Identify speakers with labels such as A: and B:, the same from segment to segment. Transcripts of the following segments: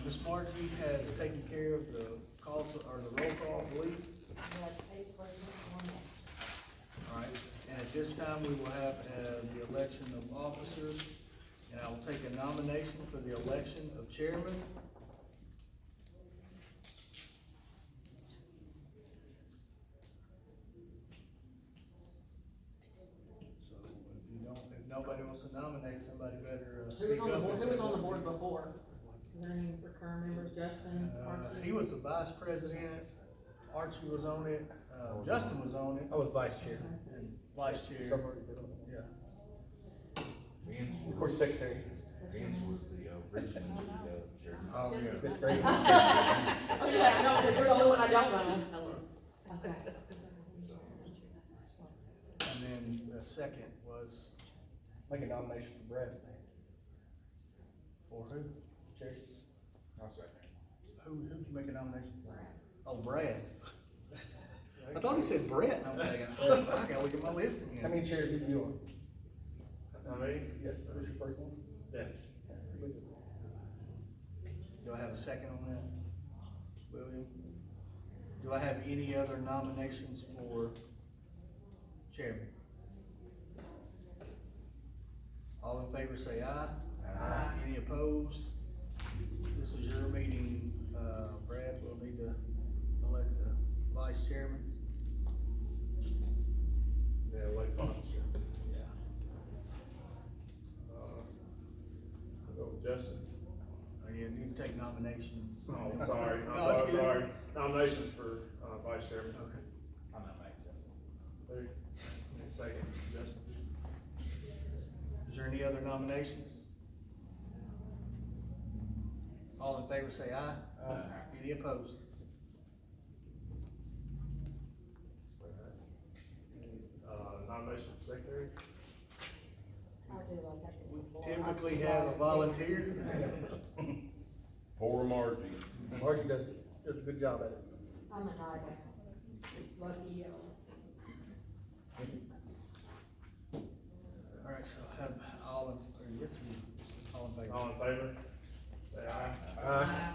A: Ms. Margie has taken care of the call, or the roll call, I believe. All right, and at this time, we will have, the election of officers, and I will take a nomination for the election of chairman. So if nobody wants to nominate somebody, better speak up.
B: Who was on the board before? Is there any recurring members, Justin, Archie?
A: He was the vice president, Archie was on it, Justin was on it.
C: I was vice chair.
A: And vice chair,
C: Somewhere in the middle.
A: yeah.
C: Of course, secretary.
D: Vince was the original chairman.
C: Oh, yeah. That's great.
B: Oh, yeah, I know, you're the only one I don't know. Okay.
A: And then the second was
C: Make a nomination for Brad.
A: for who?
C: Chair.
D: I'll second.
A: Who'd you make a nomination for? Oh, Brad. I thought he said Brett, and I'm thinking, I gotta look at my list again.
C: How many chairs are you on?
D: Me?
C: Yeah, who's your first one?
D: Yeah.
A: Do I have a second on that? William? Do I have any other nominations for chairman? All in favor say aye.
D: Aye.
A: Any opposed? This is your meeting, Brad, we'll need to elect the vice chairman.
D: Yeah, like vice chairman.
A: Yeah.
D: I'll go with Justin.
A: You need to take nominations.
D: Oh, I'm sorry.
A: No, it's good.
D: Sorry. Nominations for, vice chairman.
A: Okay.
D: I'm not making Justin. There. Second, Justin.
A: Is there any other nominations? All in favor say aye.
C: Aye.
A: Any opposed?
D: Nomination for secretary.
A: We typically have a volunteer.
D: Poor Margie.
C: Margie does a good job at it.
B: I'm a hard lucky,
A: All right, so have all in, or yes, all in favor.
D: All in favor? Say aye.
C: Aye.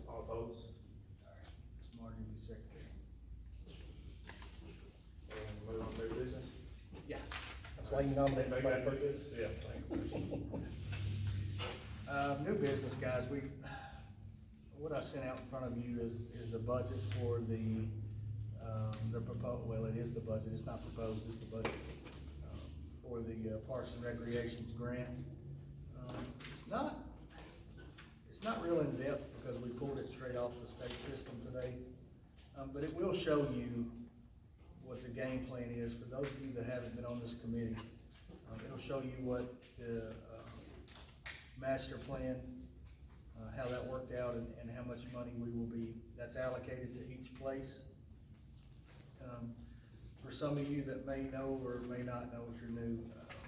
D: All opposed?
A: Ms. Margie, be secretary.
D: And move on to new business.
A: Yeah.
C: That's why you nominate
D: Anybody
C: somebody
D: got new
C: first.
D: business? Yeah, thanks.
A: New business, guys, what I sent out in front of you is the budget for the proposed, well, it is the budget, it's not proposed, it's the budget, for the Parks and Recreations grant. It's not real in depth because we pulled it straight off the state system today, but it will show you what the game plan is. For those of you that haven't been on this committee, it'll show you what the master plan, how that worked out and how much money that's allocated to each place. For some of you that may know or may not know if you're new,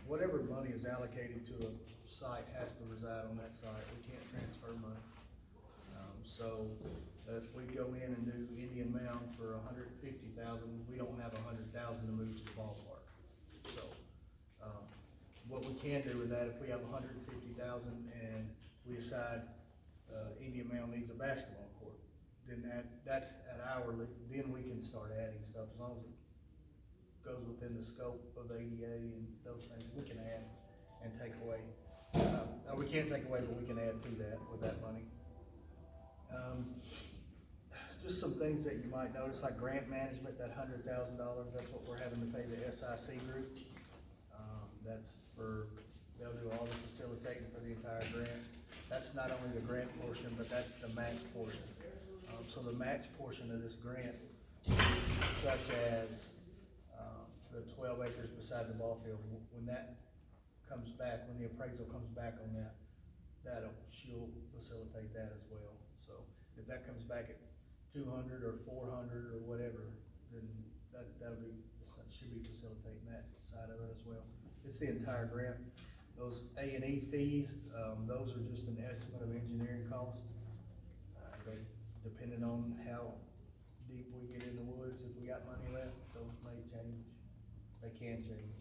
A: whatever money is allocated to a site has to reside on that site. We can't transfer money. So if we go in and do Indian Mound for $150,000, we don't have $100,000 to move to the ballpark. So, what we can do with that, if we have $150,000 and we decide, Indian Mound needs a basketball court, then that's at hourly, then we can start adding stuff, as long as it goes within the scope of ADA and those things, we can add and take away. We can't take away, but we can add to that with that money. Just some things that you might notice, like grant management, that $100,000, that's what we're having to pay the SIC group. They'll do all the facilitating for the entire grant. That's not only the grant portion, but that's the match portion. So the match portion of this grant is such as, the 12 acres beside the ball field. When that comes back, when the appraisal comes back on that, she'll facilitate that as well. So if that comes back at 200 or 400 or whatever, then should be facilitating that side of it as well. It's the entire grant. Those A&E fees, those are just an estimate of engineering cost. Depending on how deep we get in the woods, if we got money left, those may change. They can change.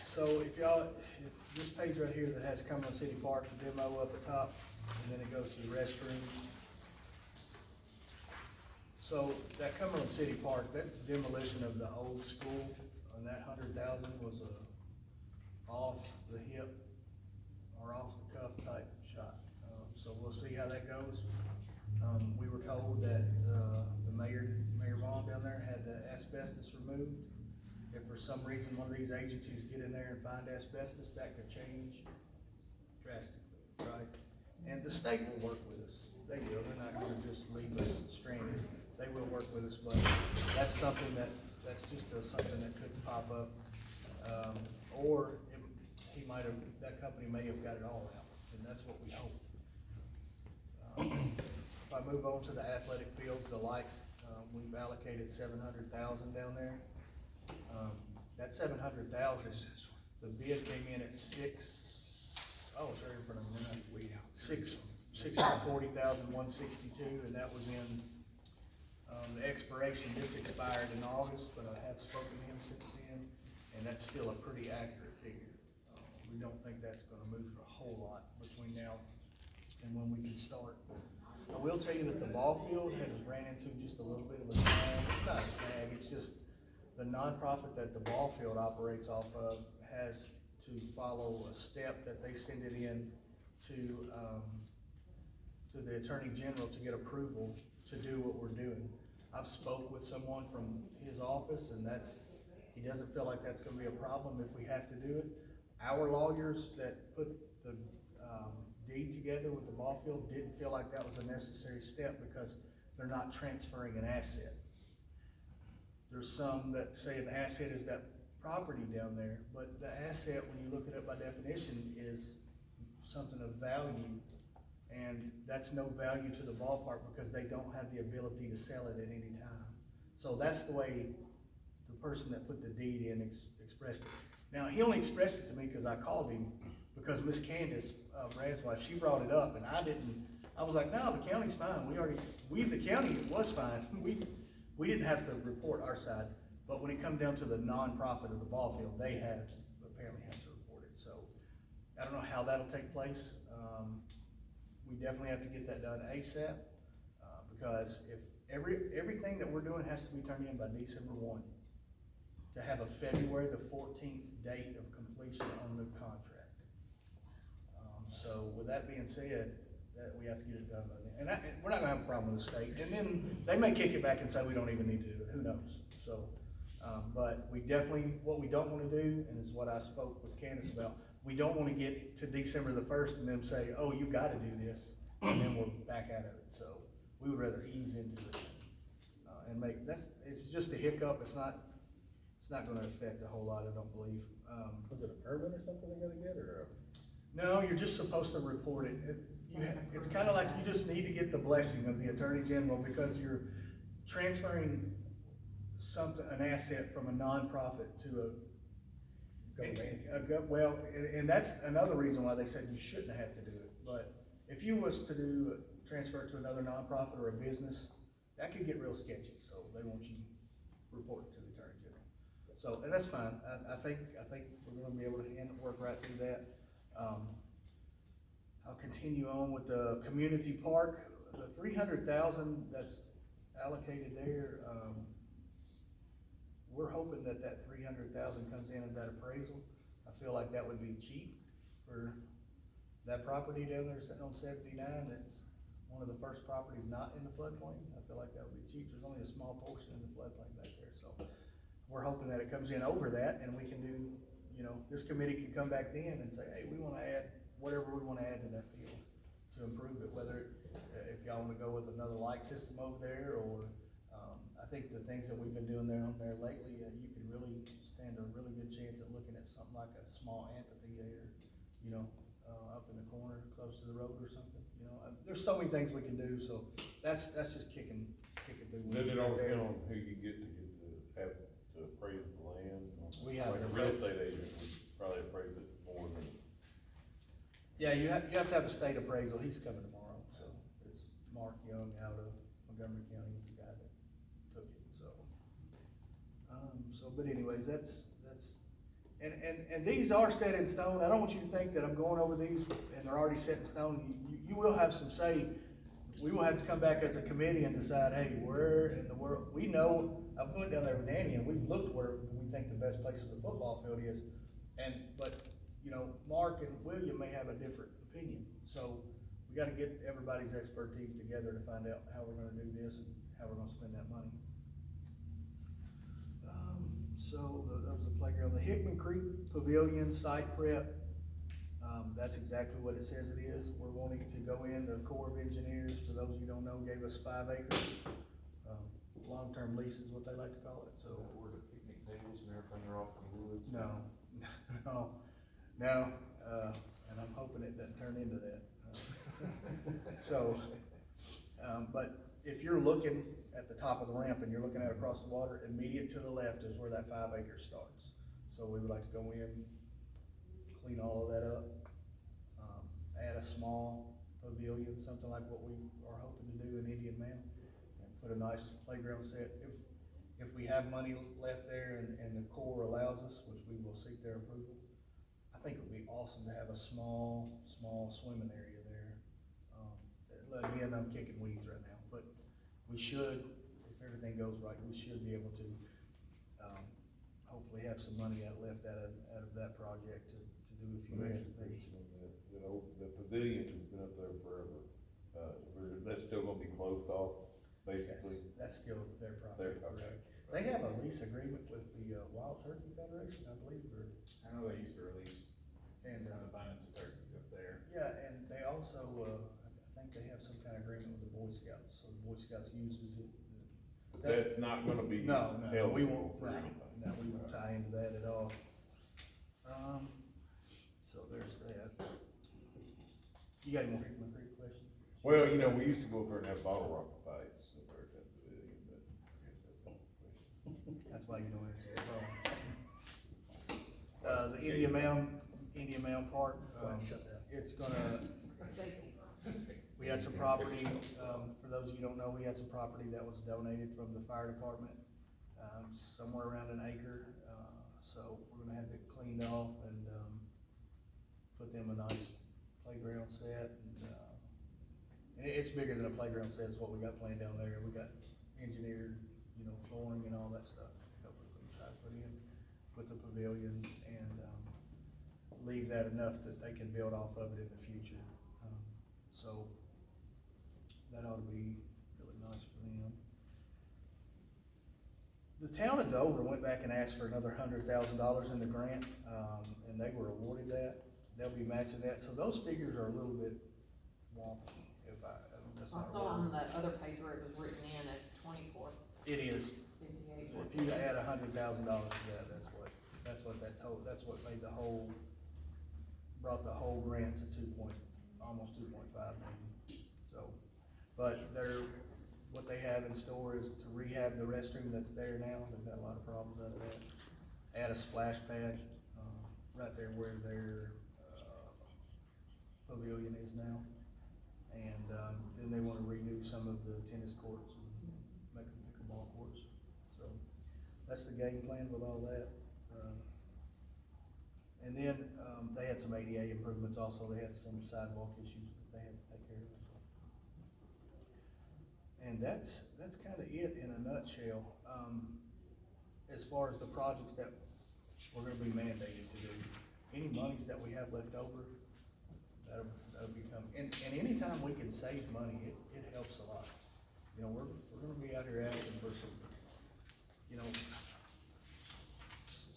A: So if this page right here that has Cumberland City Park, the demo up at top, and then it goes to the restrooms. So that Cumberland City Park, that's demolition of the old school, and that 100,000 was a off the hip or off the cuff type shot. So we'll see how that goes. We were told that, the Mayor Vaughn down there had the asbestos removed. If for some reason one of these agencies get in there and find asbestos, that could change drastically, right? And the state will work with us. They will, they're not gonna just leave us stranded. They will work with us, but that's something that's just something that could pop up. Or that company may have got it all out, and that's what we hope. If I move on to the athletic fields, the lights, we've allocated 700,000 down there. That 700,000, the bid came in at it's right in front of me, 640,162, and that was in, the expiration, this expired in August, but I have spoken to him since then, and that's still a pretty accurate figure. We don't think that's gonna move a whole lot between now and when we can start. I will tell you that the ball field has ran into just a little bit of a snag. It's not a snag, it's just the nonprofit that the ball field operates off of has to follow a step that they send it in to the Attorney General to get approval to do what we're doing. I've spoke with someone from his office, and he doesn't feel like that's gonna be a problem if we have to do it. Our lawyers that put the deed together with the ball field didn't feel like that was a necessary step because they're not transferring an asset. There's some that say an asset is that property down there, but the asset, when you look at it by definition, is something of value, and that's no value to the ballpark because they don't have the ability to sell it at any time. So that's the way the person that put the deed in expressed it. Now, he only expressed it to me because I called him, because Miss Candace, Brad's wife, she brought it up, and I was like, no, the county's fine, the county was fine, we didn't have to report our side, but when it comes down to the nonprofit of the ball field, they apparently have to report it, so I don't know how that'll take place. We definitely have to get that done ASAP, because if everything that we're doing has to be turned in by December 1, to have a February the 14th date of completion on the contract. So with that being said, that we have to get it done by then. And we're not gonna have a problem with the state. And then they may kick it back and say we don't even need to do it, who knows? So, but we definitely, what we don't wanna do, and it's what I spoke with Candace about, we don't wanna get to December the 1st and then say, oh, you gotta do this, and then we're back out of it. So we would rather ease into it, and it's just a hiccup. It's not gonna affect a whole lot, I don't believe.
C: Was it a permit or something they gotta get, or?
A: No, you're just supposed to report it. It's kinda like you just need to get the blessing of the Attorney General, because you're transferring an asset from a nonprofit to and that's another reason why they said you shouldn't have to do it. But if you was to transfer it to another nonprofit or a business, that could get real sketchy, so they want you reporting to the Attorney General. So, and that's fine. I think we're gonna be able to work right through that. I'll continue on with the community park. The 300,000 that's allocated there, we're hoping that 300,000 comes in at that appraisal. I feel like that would be cheap for that property down there sitting on 79. That's one of the first properties not in the floodplain. I feel like that would be cheap. There's only a small portion in the floodplain back there, so we're hoping that it comes in over that, and we can do, this committee can come back then and say, hey, we wanna add whatever we wanna add to that field to improve it, whether, if y'all wanna go with another light system over there, or, I think the things that we've been doing on there lately, you can really stand a really good chance at looking at something like a small amphitheater, up in the corner, close to the road or something, there's so many things we can do, so that's just kicking through.
E: Does it all depend on who you get to have to appraise the land?
A: We have
E: like a real estate agent would probably appraise it more than.
A: Yeah, you have to have a state appraisal. He's coming tomorrow, so it's Mark Young out of Montgomery County is the guy that took it, so. But anyways, that's And these are set in stone. I don't want you to think that I'm going over these and they're already set in stone. You will have some say. We will have to come back as a committee and decide, hey, where in the world, we know, I've went down there with Danny and we've looked where we think the best place for the football field is. But, you know, Mark and William may have a different opinion. So we gotta get everybody's expertise together to find out how we're gonna do this and how we're gonna spend that money. So that was the playground. The Hickman Creek Pavilion site prep, that's exactly what it says it is. We're wanting to go in, the Corps of Engineers, for those of you who don't know, gave us 5 acres. Long-term lease is what they like to call it, so.
E: Where the picnic tables and everything are off in the woods?
A: No, and I'm hoping it doesn't turn into that. So, but if you're looking at the top of the ramp and you're looking at across the water, immediate to the left is where that 5 acres starts. So we would like to go in, clean all of that up, add a small pavilion, something like what we are hoping to do in Indian Mound, and put a nice playground set. If we have money left there and the Corps allows us, which we will seek their approval, I think it would be awesome to have a small swimming area there. Again, I'm kicking weeds right now, but we should, if everything goes right, we should be able to, hopefully have some money left out of that project to do a few extra things.
E: The pavilion has been up there forever, that's still gonna be closed off, basically?
A: That's still their
E: There,
A: property,
E: okay.
A: correct. They have a lease agreement with the Wild Turkey Federation, I believe, or,
D: I know they used to release
A: and,
D: abundance of turkeys up there.
A: yeah, and they also, I think they have some kind of agreement with the Boy Scouts, so the Boy Scouts uses it.
E: But that's not gonna be
A: No, we
E: eligible
A: won't,
E: for anything.
A: no, we won't tie into that at all. So there's that. You got any more Hickman Creek questions?
E: Well, you know, we used to go up there and have bottle rocket fights up there at that pavilion, but I guess that's not the question.
A: That's why you don't answer the phone. The Indian Mound Park, it's gonna, we had some property, for those of you who don't know, we had some property that was donated from the fire department, somewhere around an acre, so we're gonna have it cleaned off and, put them a nice playground set, and it's bigger than a playground set, is what we got planned down there. We got engineered, you know, flooring and all that stuff, hopefully we try to put in with the pavilion, and, leave that enough that they can build off of it in the future. So that ought to be really nice for them. The town of Dover went back and asked for another $100,000 in the grant, and they were awarded that. They'll be matching that, so those figures are a little bit wonky, that's
B: I
A: not
B: saw on
A: really.
B: the other page where it was written in as 24,
A: It is,
B: 58.
A: if you add $100,000 to that, that's what that total, that's what made brought the whole grant to almost 2.5 million. So, but what they have in store is to rehab the restroom that's there now. They've got a lot of problems out of that. Add a splash pad, right there where their, pavilion is now. And, then they wanna redo some of the tennis courts and make them pickleball courts. So, that's the game plan with all that. And then, they had some ADA improvements also. They had some sidewalk issues that they had to take care of. And that's kinda it in a nutshell. As far as the projects that we're gonna be mandated to do, any monies that we have left over, that'll become, and anytime we can save money, it helps a lot. You know, we're gonna be out here asking for some, you know,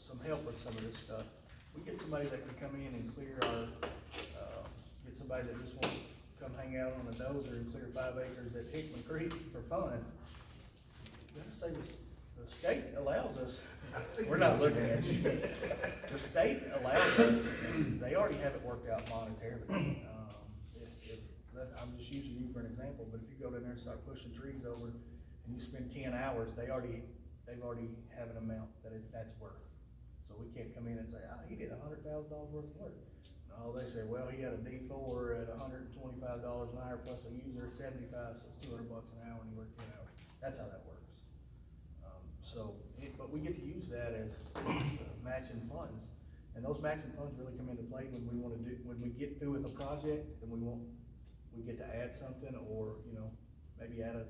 A: some help with some of this stuff. We get somebody that can come in and clear our, get somebody that just wants to come hang out on a dozer and clear 5 acres at Hickman Creek for fun. Gotta say, the state allows us, we're not looking at you, the state allows us, they already have it worked out monetarily. I'm just using you for an example, but if you go down there and start pushing trees over and you spend 10 hours, they've already have an amount that's worth. So we can't come in and say, he did $100,000 worth of work. No, they say, well, he had a D4 at $125 an hour plus a user at 75, so it's $200 an hour and he worked 10 hours. That's how that works. But we get to use that as matching funds. And those maximum funds really come into play when we wanna do, when we get through with a project and we get to add something, or, you know, maybe add I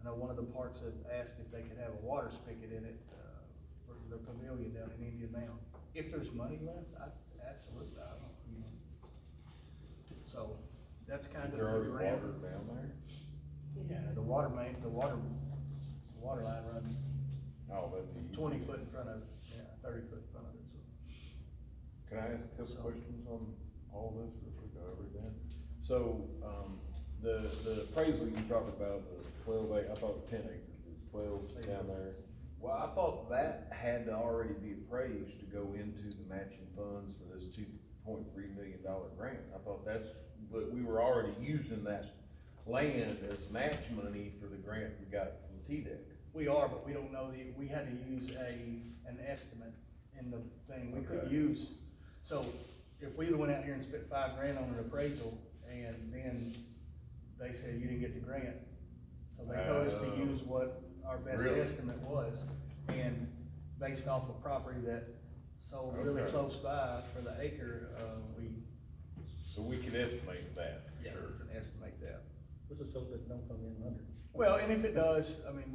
A: know one of the parks had asked if they could have a water spigot in it, for their pavilion down in Indian Mound. If there's money left, absolutely, I don't, you know. So, that's kind
E: Is
A: of.
E: there already
A: the
E: water
A: parameter.
E: down there?
A: Yeah, the water line runs
E: Oh, that'd be.
A: 20 foot in front of it, yeah, 30 foot in front of it, so.
E: Can I ask a couple questions on all this, or if we go over it then? So, the appraisal you talked about, the 10 acres, it was 12 down there. Well, I thought that had to already be appraised to go into the matching funds for this $2.3 million grant. I thought but we were already using that land as match money for the grant we got from TDEC.
A: We are, but we don't know we had to use an estimate in the thing, we couldn't
E: Okay.
A: use. So, if we went out here and spent $5,000 on an appraisal, and then they said you didn't get the grant, so they told us to use what our best
E: Really?
A: estimate was, and based off of property that sold really
E: Okay.
A: close by for the acre,
E: So we can estimate that, for sure.
A: we can estimate that.
C: Let's just hope it don't come in under.
A: Well, and if it does, I mean,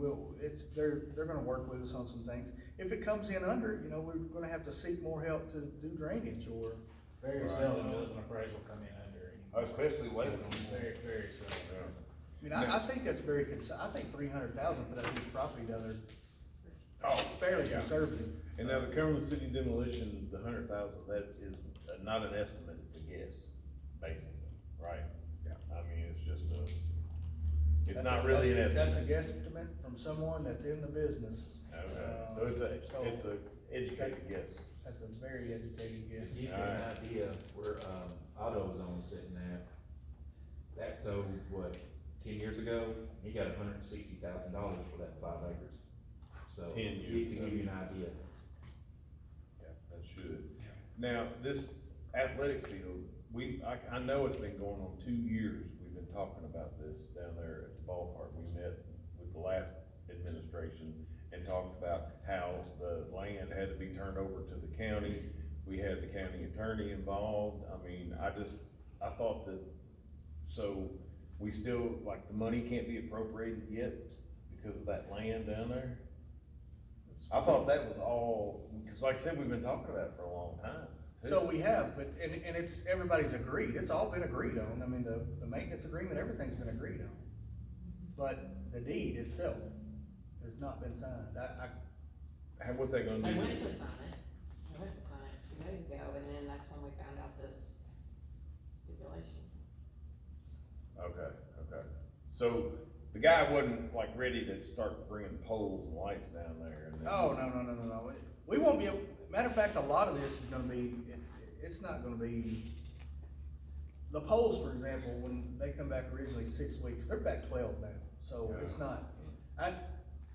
A: they're gonna work with us on some things. If it comes in under, you know, we're gonna have to seek more help to do drainage, or,
D: Very
E: Right.
D: seldom does an appraisal come in under anymore.
E: Especially lately.
D: Very, very seldom.
E: Yeah.
A: I mean, I think that's very I think 300,000 for that huge property down there,
E: Oh,
A: fairly
E: yeah.
A: conservative.
E: And now the Cumberland City demolition, the 100,000, that is not an estimate, it's a guess, basically, right?
C: Yeah.
E: I mean, it's just it's
A: That's
E: not really an
A: That's a
E: estimate.
A: guesstimate from someone that's in the business.
E: Okay, so it's a educated guess.
A: That's a very educated
F: To
A: guess.
F: give you an idea where, AutoZone sitting at, that sold, what, 10 years ago, he got $160,000 for that 5 acres. So,
E: 10
F: to
E: years
F: give you an idea.
E: Yeah, that should. Now, this athletic field, I know it's been going on 2 years, we've been talking about this down there at the ballpark. We met with the last administration and talked about how the land had to be turned over to the county. We had the county attorney involved. I mean, I thought that, so we still, like, the money can't be appropriated yet because of that land down there? I thought that was all, because like I said, we've been talking about it for a long time. too.
A: So we have, but, and it's, everybody's agreed, it's all been agreed on, I mean, the maintenance agreement, everything's been agreed on. But the deed itself has not been signed,
E: What's that gonna
B: They
E: do?
B: went to sign it, 2 days ago, and then that's when we found out this stipulation.
E: Okay. So the guy wasn't like ready to start bringing poles and lights down there and then.
A: Oh, no. We won't be, matter of fact, a lot of this is gonna be, it's not gonna be, the polls, for example, when they come back originally 6 weeks, they're back 12 now. So it's not,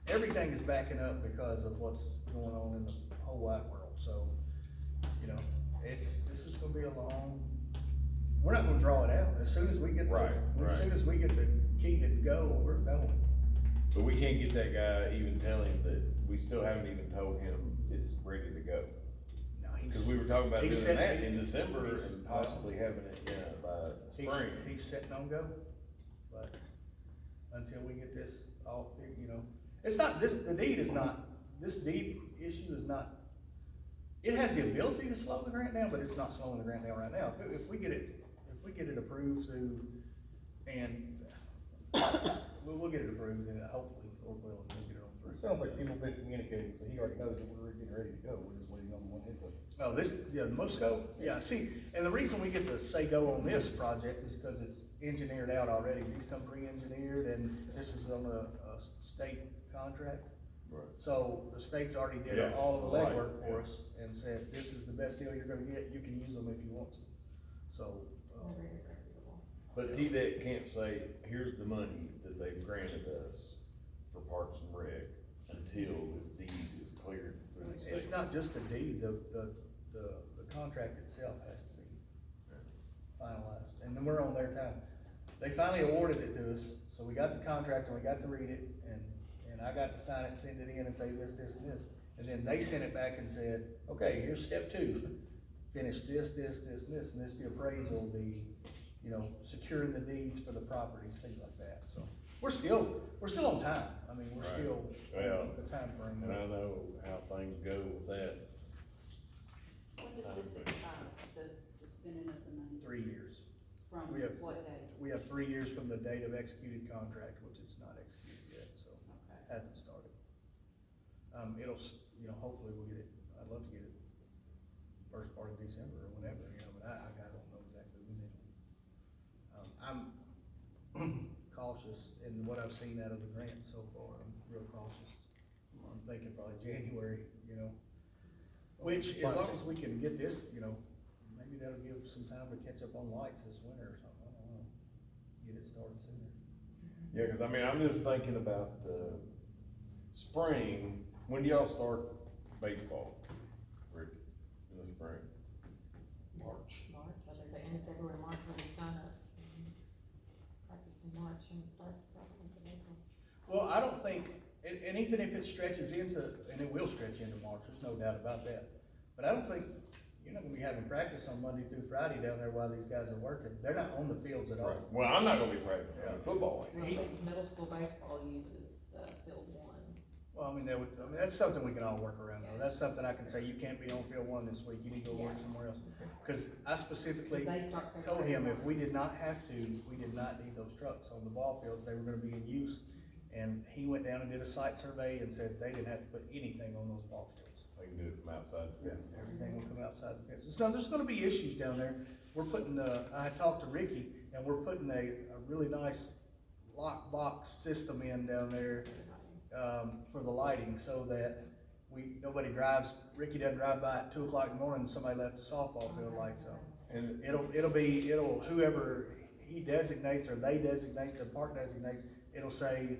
A: everything is backing up because of what's going on in the whole wide world, so, you know, this is gonna be a long, we're not gonna draw it out. As soon as we get
E: Right.
A: as soon as we get the key to go, we're going.
E: But we can't get that guy even tell him that, we still haven't even told him it's ready to go.
A: No,
E: Cause we were talking about
A: he
E: doing
A: said
E: that
A: he-
E: in December
A: he's-
E: and possibly having it, by spring.
A: He's setting on go, but until we get this all, you know, it's not, this deed issue is not, it has the ability to slow the grant down, but it's not slowing the grant down right now. If we get it approved through, and we'll get it approved, and hopefully, or we'll get it on through.
C: It sounds like people have been communicating, so he already knows that we're getting ready to go, we're just waiting on one input.
A: Oh, the most go, yeah, see, and the reason we get to say go on this project is because it's engineered out already. These come pre-engineered, and this is on a state contract.
E: Right.
A: So the state's already did
E: Yeah,
A: all of the
E: right,
A: legwork for
E: yeah.
A: us and said, this is the best deal you're gonna get, you can use them if you want to. So,
B: They're very reputable.
E: But TDEC can't say, here's the money that they've granted us for Parks and Rec until this deed is cleared through the state.
A: it's not just the deed, the contract itself has to be finalized, and then we're on their time. They finally awarded it to us, so we got the contract and we got to read it, and I got to sign it, send it in and say this, and this. And then they sent it back and said, okay, here's step 2. finish this, and this, the appraisal will be, you know, securing the deeds for the properties, things like that, so. We're still on time, I mean, we're
E: Right.
A: still,
E: Well,
A: the timeframe.
E: And I know how things go with that.
G: When does this expire, the spending of the money?
A: 3 years.
G: From
A: We have-
G: what date?
A: We have 3 years from the date of executed contract, which it's not executed yet, so
G: Okay.
A: hasn't started. You know, hopefully we'll get it, I'd love to get it first part of December or whenever, you know, but I don't know exactly when it. I'm cautious in what I've seen out of the grant so far, I'm real cautious. I'm thinking probably January, you know, which, as long as we can get this, you know, maybe that'll give some time to catch up on lights this winter or something, I don't know. Get it started sooner.
E: Yeah, cause I mean, I'm just thinking about the spring, when do y'all start baseball, Rick, in the spring?
C: March.
B: March, I was gonna say, end of February, March, when we sign up. Practice in March and start second week of April.
A: Well, I don't think, and even if it stretches into, and it will stretch into March, there's no doubt about that. But I don't think, you're not gonna be having practice on Monday through Friday down there while these guys are working. They're not on the fields at all.
E: Well, I'm not gonna be practicing, football ain't.
B: Well, I think middle school baseball uses the field one.
A: Well, I mean, that's something we can all work around though. That's something I can say, you can't be on field one this week, you need to go work
B: Yeah.
A: somewhere else. Cause I specifically
B: They start
A: told him if
B: February
A: we did not have to, we did not need those trucks on the ball fields, they were gonna be in use. And he went down and did a site survey and said they didn't have to put anything on those ball fields.
E: They can do it from outside.
A: Everything will come outside the fence. So there's gonna be issues down there. We're putting, I talked to Ricky, and we're putting a really nice lock box system in down there, for the lighting, so that nobody drives, Ricky doesn't drive by at 2 o'clock in the morning and somebody left the softball field lights on.
E: And
A: It'll, whoever he designates or they designate, the park designates, it'll say,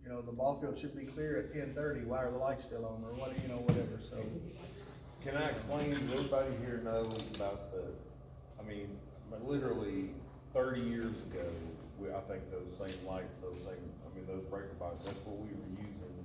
A: you know, the ball field should be clear at 10:30, why are the lights still on, or what, you know, whatever, so.
E: can I explain, does everybody here know about I mean, literally 30 years ago, I think those same lights, those breaker boxes, that's what we were using.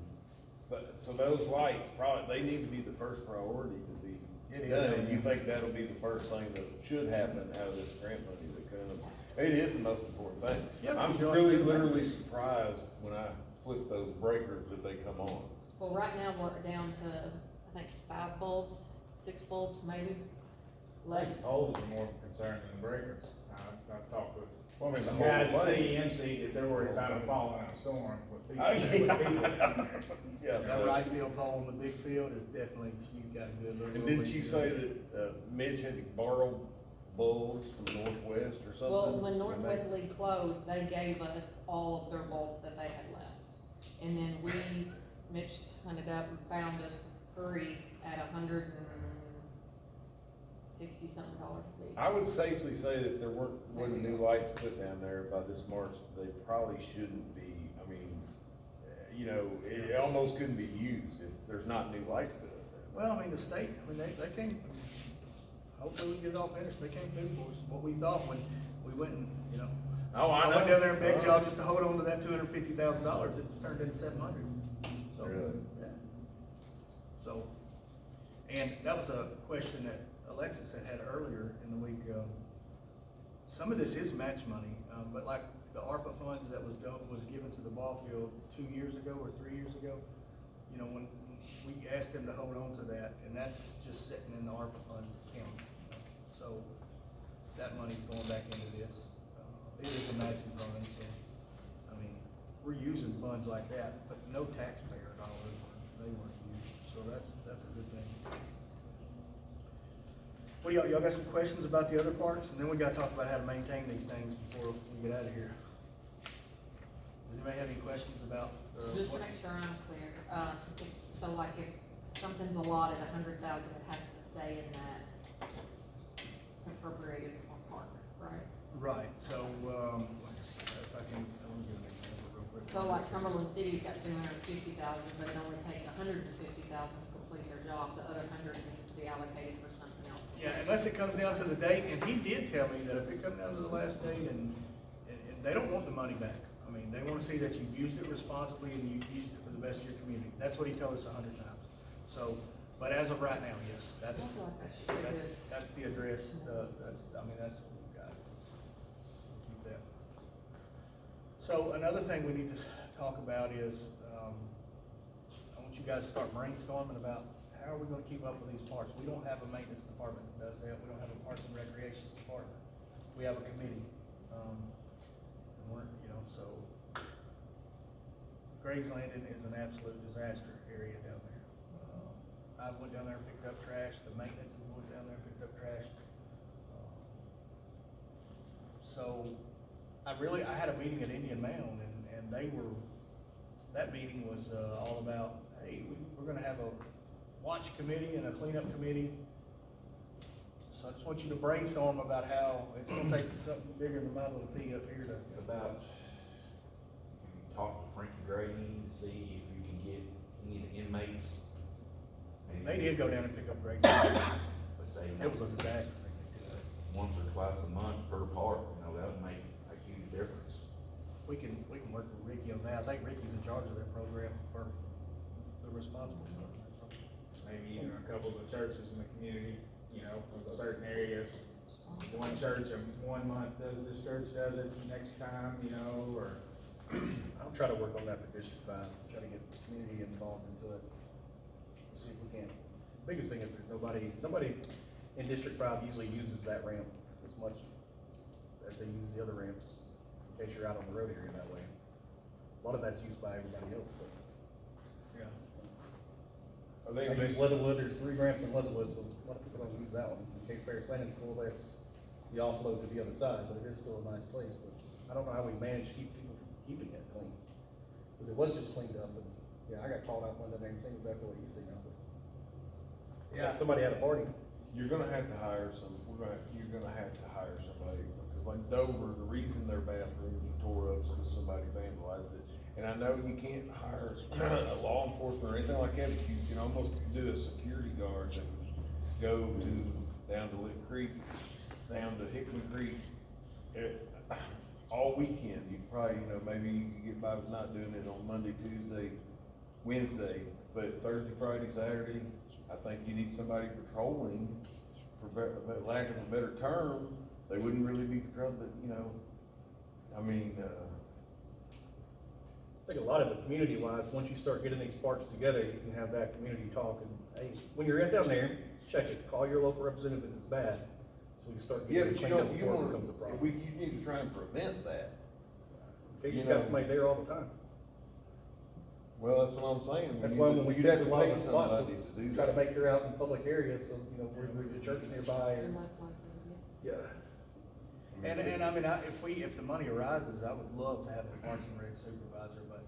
E: But, so those lights, they need to be the first priority to be
A: It is.
E: done, and you think that'll be the first thing that should happen out of this grant money that comes? It is the most important thing.
A: Yeah,
E: I'm
A: because you
E: really
A: ought to do that.
E: literally surprised when I flip those breakers that they come on.
B: Well, right now, we're down to, I think, 5 bulbs, 6 bulbs maybe,
D: I
B: left.
D: think the poles are more concerned than the breakers. I've talked with
E: Well, I mean, the
D: some
E: whole
D: guys at
E: thing.
D: CEMC that they're worried about them falling out of storm with people.
E: Oh,
D: with people down there.
E: Yeah,
A: That
E: so-
A: right field pole in the big field is definitely, you've got to do a little.
E: And didn't you say that, Mitch had to borrow bulbs from Northwest or something?
B: Well, when Northwest League closed, they gave us all of their bulbs that they had left. And then Mitch hunted up and found us 3 at $160 something a piece.
E: I would safely say that if there wasn't new lights put down there by this March, they probably shouldn't be, I mean, you know, it almost couldn't be used if there's not new lights put up there.
A: Well, I mean, the state, I mean, they came, hopefully we get it all finished, they came through for us, what we thought when we went and, you know.
E: Oh, I know.
A: went down there and begged y'all just to hold on to that $250,000, it's turned into $700. So,
E: Really?
A: yeah. So, and that was a question that Alexis had earlier in the week, some of this is match money, but like the ARPA funds that was given to the ball field 2 years ago or 3 years ago, you know, when we asked them to hold on to that, and that's just sitting in the ARPA fund account. So, that money's going back into this. It is a matching fund, so, I mean, we're using funds like that, but no taxpayer dollars, they weren't used, so that's a good thing. What do y'all got some questions about the other parks? And then we gotta talk about how to maintain these things before we get out of here. Does anybody have any questions about?
B: Just to make sure I'm clear, so like if something's allotted $100,000, it has to stay in that appropriated park, right?
A: Right, so, if I can, I'm gonna give an example real quick.
B: So like Cumberland City's got $250,000, but it only takes $150,000 to complete their job, the other 100 needs to be allocated for something else.
A: Yeah, unless it comes down to the date, and he did tell me that if it comes down to the last date and they don't want the money back. I mean, they wanna see that you've used it responsibly and you've used it for the best of your community. That's what he told us 100 times. So, But as of right now, yes,
B: I
A: that's,
B: feel like that should be good.
A: that's the address, that's what we've got. We'll keep that. So another thing we need to talk about is, I want you guys to start brainstorming about how are we gonna keep up with these parks? We don't have a maintenance department that does that, we don't have a parks and recreations department. We have a committee, and we're, so Gray's Landing is an absolute disaster area down there. I went down there and picked up trash, the maintenance went down there and picked up trash. So, I had a meeting at Indian Mound, and that meeting was, all about, hey, we're gonna have a watch committee and a cleanup committee. So I just want you to brainstorm about how it's gonna take something bigger than my little P up here to.
F: About, you can talk to Frankie Grady to see if you can get any of the inmates. maybe,
A: They did go down and pick up Gray's.
F: Let's say,
A: It was a disaster.
F: once or twice a month per park, that would make a huge difference.
A: We can work with Ricky on that. I think Ricky's in charge of that program, or the responsible for it.
D: Maybe even a couple of the churches in the community, from certain areas. One church, one month does this church does it, next time, or.
C: I'll try to work on that for District 5, try to get the community involved into it. See if we can. Biggest thing is that nobody in District 5 usually uses that ramp as much as they use the other ramps, in case you're out on the road area that way. A lot of that's used by everybody else, but.
A: Yeah.
E: I think
C: I use Leatherwood, there's 3 ramps in Leatherwood, so a lot of people don't use that one. In case Paris Landing's full, that's the offload to the other side, but it is still a nice place, but I don't know how we manage to keep people from keeping it clean. Cause it was just cleaned up, and, I got called out one day and saying exactly what you said, I was like,
A: Yeah.
C: somebody had a party.
E: you're gonna have to hire you're gonna have to hire somebody, because like Dover, the reason their bathrooms were tore up is because somebody vandalized it. And I know you can't hire a law enforcement or anything like that, but you can almost do a security guard that would go down to Lick Creek, down to Hickman Creek, all weekend. You probably, maybe you could get by with not doing it on Monday, Tuesday, Wednesday, but Thursday, Friday, Saturday, I think you need somebody patrolling, for lack of a better term. They wouldn't really be patrolling, but,
C: I think a lot of it, community wise, once you start getting these parks together, you can have that community talk, and, hey, when you're down there, check it, call your local representative if it's bad, so we can start
E: yeah,
C: getting
E: but
C: it cleaned up before it becomes a problem.
E: you need to try and prevent that.
C: In case you got somebody there all the time.
E: Well, that's what I'm saying.
C: That's why when we
E: you'd
C: do
E: have
C: a
E: to
C: lot
E: pay
C: of the spots,
E: somebody
C: let's
E: to do
C: try to
E: that.
C: make they're out in public areas, so, where there's a church nearby, or,
B: And less likely to get.
C: yeah.
A: If the money arises, I would love to have a Parks and Rec supervisor, but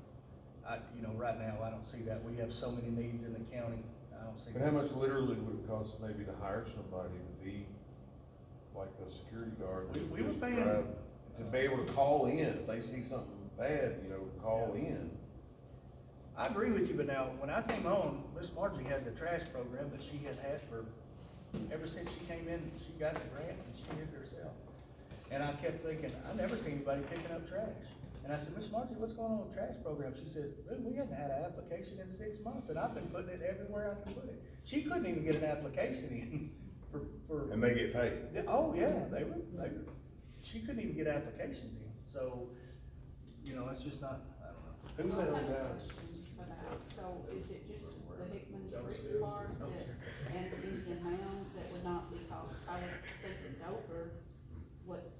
A: right now, I don't see that. We have so many needs in the county, I don't see.
E: But how much literally would it cost maybe to hire somebody to be like a security guard? that
A: We were
E: just
A: paying-
E: drive- To be able to call in, if they see something bad, call in.
A: I agree with you, but now, when I came on, Miss Margie had the trash program that she had for, ever since she came in, she got the grant and she did it herself. And I kept thinking, I never seen anybody picking up trash. And I said, Miss Margie, what's going on with the trash program? She says, well, we hadn't had an application in 6 months, and I've been putting it everywhere I can put it. She couldn't even get an application in for.
E: And they get paid.
A: Oh, yeah, she couldn't even get applications in, so, it's just not, I don't know.
E: Who's
G: I
E: that
G: have a
E: guy?
G: question for that. So is it just the Hickman Creek Park and the Indian Mound that would not be cost? I would think in Dover, what's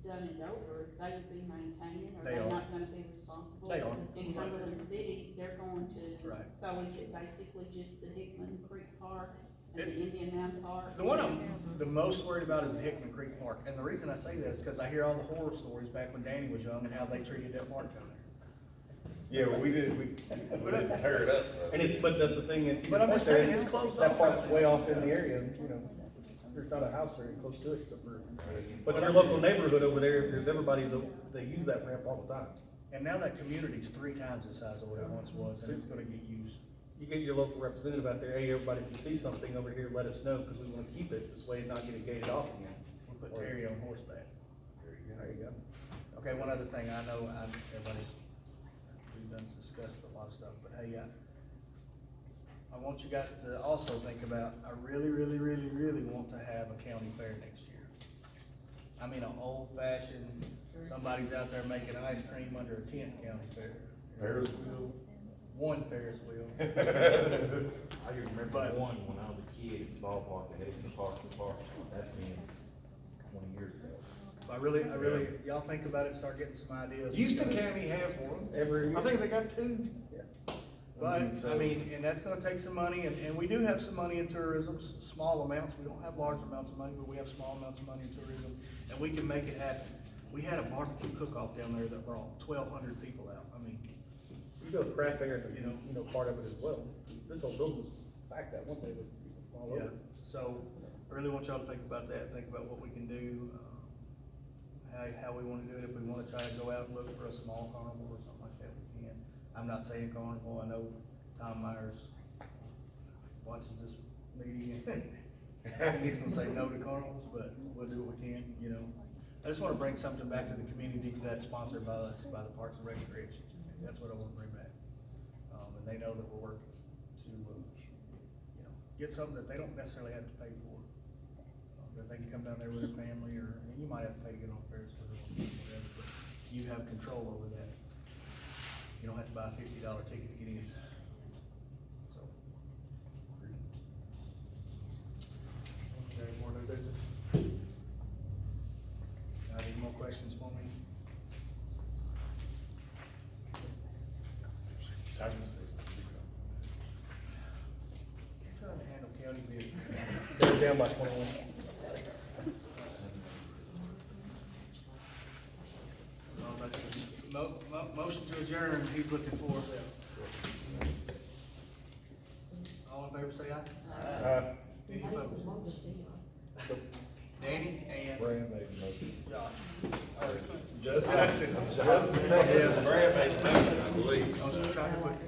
G: done in Dover, they would be maintaining, or
A: They
G: they're
A: are.
G: not gonna be responsible?
A: They are.
G: In Cumberland City, they're going to.
A: Right.
G: So is it basically just the Hickman Creek Park and the Indian Mound Park?
A: The one I'm the most worried about is the Hickman Creek Park, and the reason I say that is because I hear all the horror stories back when Danny was young and how they treated that park down there.
E: Yeah, well, we didn't tear it up.
C: But that's the thing, that.
A: But I'm just saying, it's closed
C: That
A: off
C: park's
A: right
C: way
A: now.
C: off in the area, and, there's not a house very close to it, except for, but your local neighborhood over there, they use that ramp all the time.
A: And now that community's 3 times the size of what it once was, and it's gonna get used.
C: You get your local representative out there, hey, everybody, if you see something over here, let us know, because we wanna keep it this way and not get it gated off again.
A: We put Terry on horseback.
C: There you go.
A: Okay, one other thing, I know, we've done discussed a lot of stuff, but hey, I want you guys to also think about, I really, really, really, really want to have a county fair next year. I mean, an old fashioned, somebody's out there making ice cream under a tent county fair.
E: Ferris wheel.
A: One Ferris wheel.
F: I can remember
A: But-
F: one when I was a kid at the ballpark, they had it in the park, that's been 20 years ago.
A: I really, y'all think about it, start getting some ideas.
E: Houston County has one.
C: Every year.
E: I think they got two.
A: But,
E: So-
A: I mean, and that's gonna take some money, and we do have some money in tourism, small amounts, we don't have large amounts of money, but we have small amounts of money in tourism, and we can make it happen. We had a barbecue cook-off down there that brought 1,200 people out, I mean,
C: You go to craft fair,
A: You know.
C: you know, part of it as well. This whole building was packed that one day with people from all
A: yeah,
C: over.
A: so, I really want y'all to think about that, think about what we can do, how we wanna do it, if we wanna try to go out and look for a small carnival or something like that, we can. I'm not saying carnival, I know Tom Myers watches this meeting, and he's gonna say no to carnivals, but we'll do what we can, you know. I just wanna bring something back to the community that's sponsored by us, by the Parks and Recreation, that's what I wanna bring back. And they know that we're working to, you know, get something that they don't necessarily have to pay for. That they can come down there with their family, or, and you might have to pay to get on Ferris wheel or whatever, but you have control over that. You don't have to buy a $50 ticket to get in. So.
D: Okay, more new business?
A: Any more questions for me?
E: I can say
A: I'm trying to handle county business.
C: They're down by 21.
A: Motion to adjourn, he's looking for. All in favor, say aye. Any opposed? Danny and
E: Brad made the motion.
A: Josh.
E: Justin second, Brad made the motion, I believe.
A: I was trying to put